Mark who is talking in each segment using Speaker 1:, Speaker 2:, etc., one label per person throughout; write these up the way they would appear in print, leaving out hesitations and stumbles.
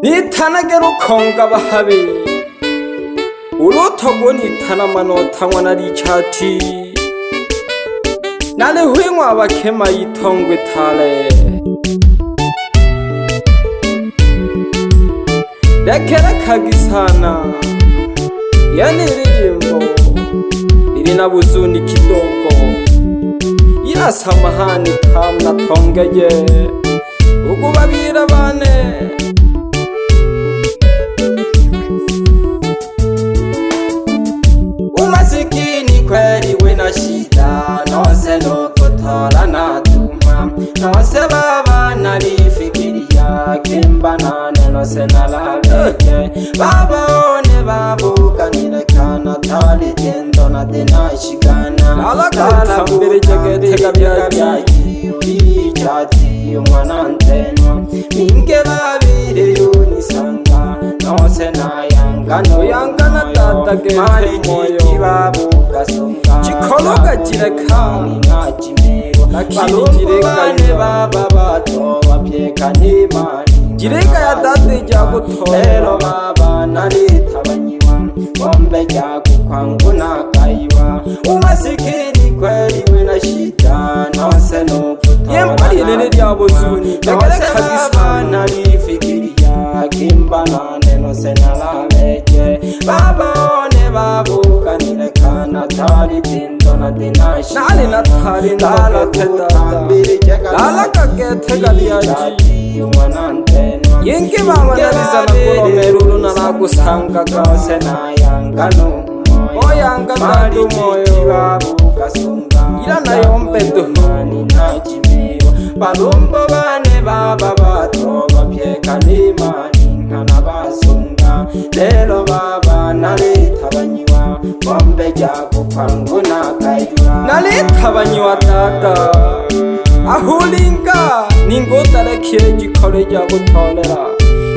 Speaker 1: Nitanage Lukonga Bhahabhi Ulotogo nitana manota mwana richati Nale huingwa wakema itongwe tale Dekera kagisana Yani ririmbo Irina buzuni kidogo Ila samahani kamna tongeye Ugu babira bane Umasikini kweli wena shida Nose Kutola na tuma Nose baba nalifikiria Kimbana nose nalaveke Baba one babu kanilekana Tali tiendo na tena shigana Lala kubiri jageri kabyaji Ulichati umwana ntenwa Minge babiri unisanga Nose na yangano Yangana tata gete moyo Babu kasonga Chikologa jireka Ina jimero Lakini jireka ni baba bato Wapieka ni mani Jireka ya dade jago tola Lelo baba nalitabanyiwa Wambe jago kwangu na kaiwa Umasikini kweli wena shida Nose Kutola Yempali nene diabo zuni Nose baba nalifikiria Kimbana nose nalaveke Baba one babu kanilekana Tali tindo na dinashi Nali na tali ndala teta Lala kakete galiaji Yenke baba naliza na kuromerulu na lagusanga Kose na yangano Oyanga nadu moyo Babu kasunga Ila na yombe duhani na jimiro Balumbo bane baba bato Bapieka limani Nkana basunga Lelo baba nalitabanyiwa Wambe jago kwangu na kaiwa Nalitabanyiwa tata Ahulinga Ningotale kieji kole jago tolera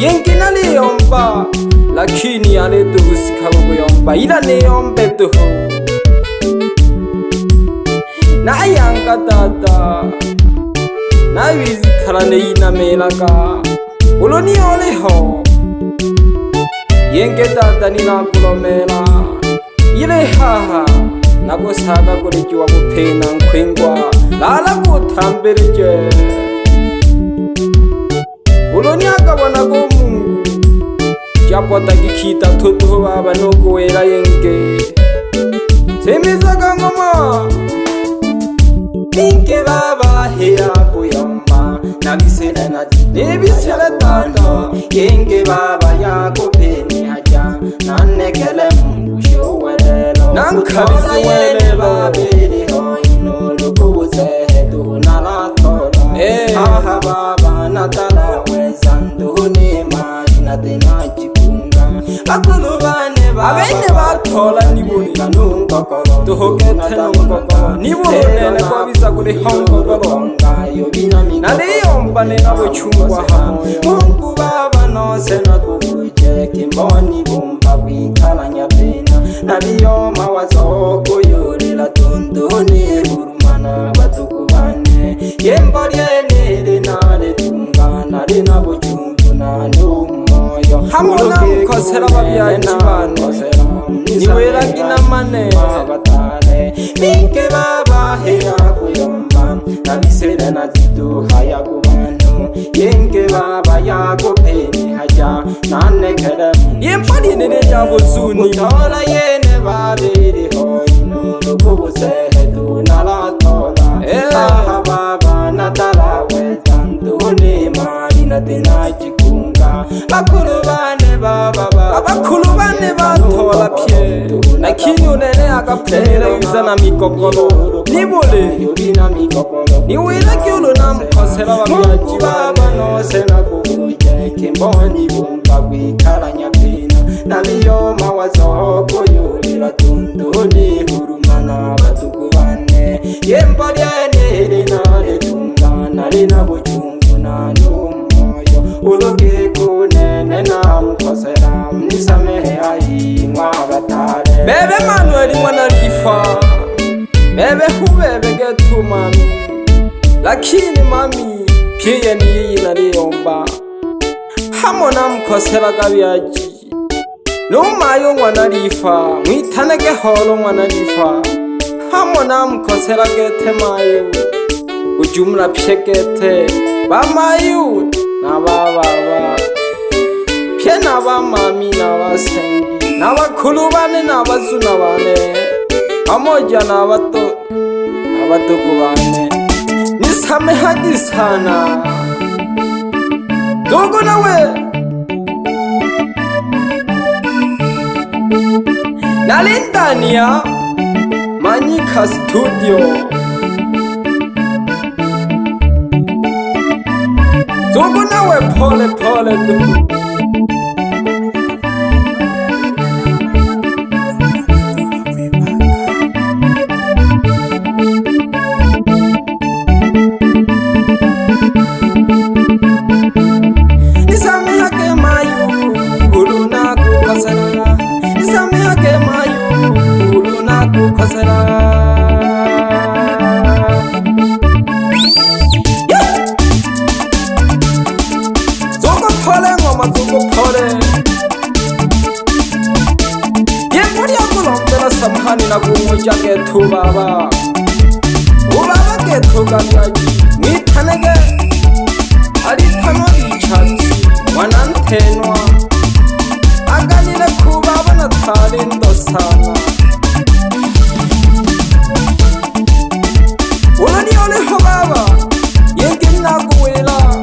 Speaker 1: Yenki naliyomba Lakini yale duhu sikabu yomba Ila niyombe duhu Na yanga tata Na vizikala neina melaga Uloni oleho Yenge tata nina kulomela Ile haha Nago saga kulijiwa kupena nkwingwa Lala kutambereje Uloni akabona go mungu Japota gikita tutu baba nuko wera yenge Semizaga ngoma Ninke baba hea kuyamba Nabisele na dibisele tata Yenge baba yako peni haja Nanekele mungu showelelo Nankabisi welelo Babili hoino lukubuze hedu nalatola Aha baba natala wezandu ni mari na tena jikunga Bakulu bane baba Abene batola nibuni Kanungokolo Tuhokete nungokolo Nibunene kwa bisa kuri hongokolo Naliyomba nena wechungwa hamo Mungu baba nose na kukuje Kimboni bumba wikala nyapena Naliyoma wazoko yurila tunduni Hurumana batukubane Yembari enele nale tunga Nale na buchungu na numoyo Hamuna mkosera babia njibano Niwela gina mane Minke baba hea kuyomba Nabisele na titu haya kubanu Yenke baba yako peni haja Nanekele Yempadi nene jabo zuni Kutola yene babiri hoinu Lukubuse hedu nalatola Aha baba natala wetandu Ni mari na tena jikunga Bakulu bane baba Abakulu bane batola pie Lakini unene akapumila yuza na mikokolo Nibole Niwila kiulu na mkosela wa miaji baba nose na kukuje Kimboni bumba wikala nyapina Naliyoma wazoko yulila tunduni Hurumana batukubane Yembali enele nale tunga Nale na buchungu na numoyo Uloge kunene na mkosela Mnisamehe ayi mwagatale Bebe Manueli mwana lifa Bebe hubebe getu mami Lakini mami Pia ni yeye naliyomba hamona mkhosela kabyaji Numayo ngwana lifa Mwitanege holo ngwana lifa Hamona mkhosela gete mayo Ujumla pshekete Bamayu na baba Pye na bamami na basengi Na bakhulu bane na bazuna bane Amoja na abatuku bane Nisame hadi sana Dogo nawe Nalindania Manyika studio Dogo nawe pole pole do Samhani na kumoja ketu baba Ubaba ketu kabyaji Mwitanege Alitano ichati Wanantenwa Aganile kubaba na talindo sana Ulani oleho baba Yengi na kuwela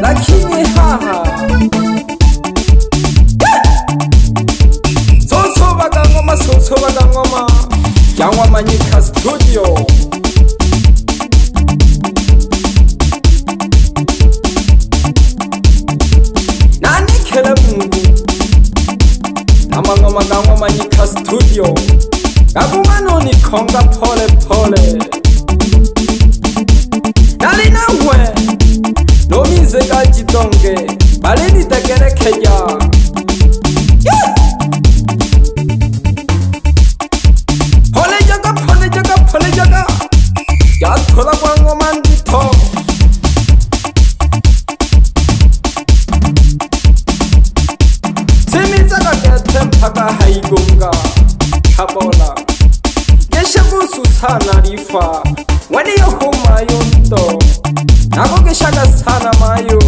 Speaker 1: Lakini haha Soso bagangoma Yangwa Manyika studio Nani kele mungu Namangoma gangwa Manyika studio Gagumano ni konga pole pole Nali nawe Nomize gajidonge Balini tegerekeja Yatola kwango mandito Simizaga gete mpaka haigonga Kabola Geshabusu sana rifa Wani yohuma yonto Nako geshaga sana mayo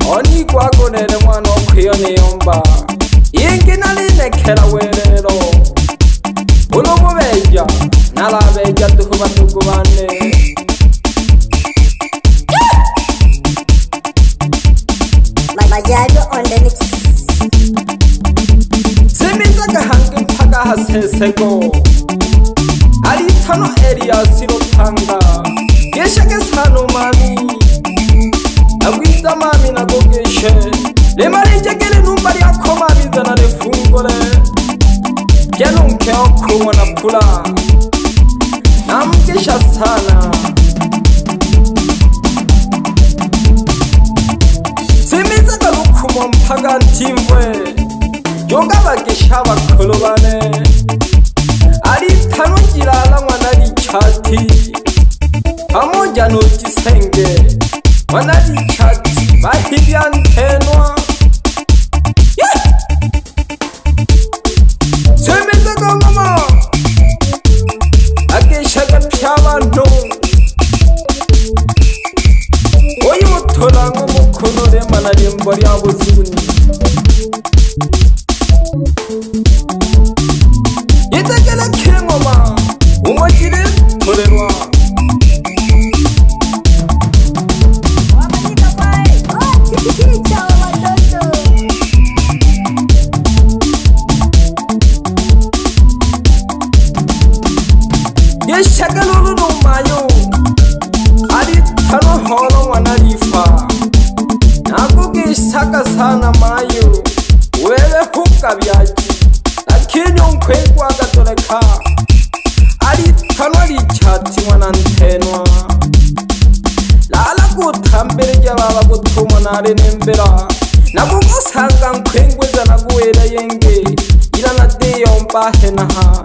Speaker 1: Oni kwa gonele mwano kuyone yomba Ingi naline kera welelo Ulomu beja Nala beja tukuba tukubane
Speaker 2: Gochajo on the mix
Speaker 1: Simiza gahangi mpaka haseseko Alitano area sirotanga Geshake sano mami Nagwita mami nagogeshe Lemari jegele numbari yako mami zana nefungole Janunke okuwa na pula Namkesha sana Simiza galukumo mpaga ntimwe Yoga bagesha bakolobane Alitano jirala mwanali chati Pamoja no jisenge Mwanali chati Bahibia ntenwa Simiza gangoma Ageshaga pyabantu Oyo tolango mukono le manarimbo lya buzuni Yitegele kengoma umojire torerwa Yeshagalulu numayo Ali tano holo wanalifa Nakugisaka sana mayo Wewe hukabyaji Lakini unkwegwa gatoleka Ali tano alichati wanantenwa Lala kutambere jababa kutumo nare nembera Nakugusanga nkwengweza naguwera yenge Ila nadeyo mbahe naha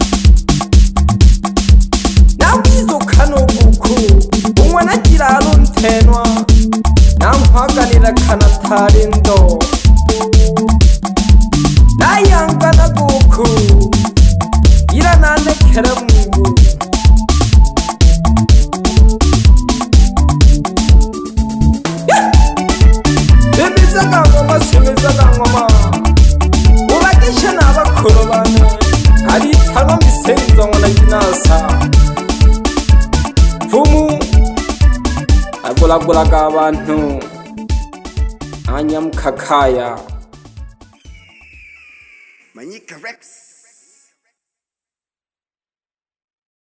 Speaker 1: Nawizo kano guku Umwana jiralo ntenwa namphakanila khanathalendo nayangana kukhu ila nanekhela Mungu bebisaka ngoma simisaka ngoma ubakisha nabakhulu bane alithalo misenzo ngona kinasa Fumu akula ka abantu anyamkhakhaya
Speaker 3: Manyika Rex.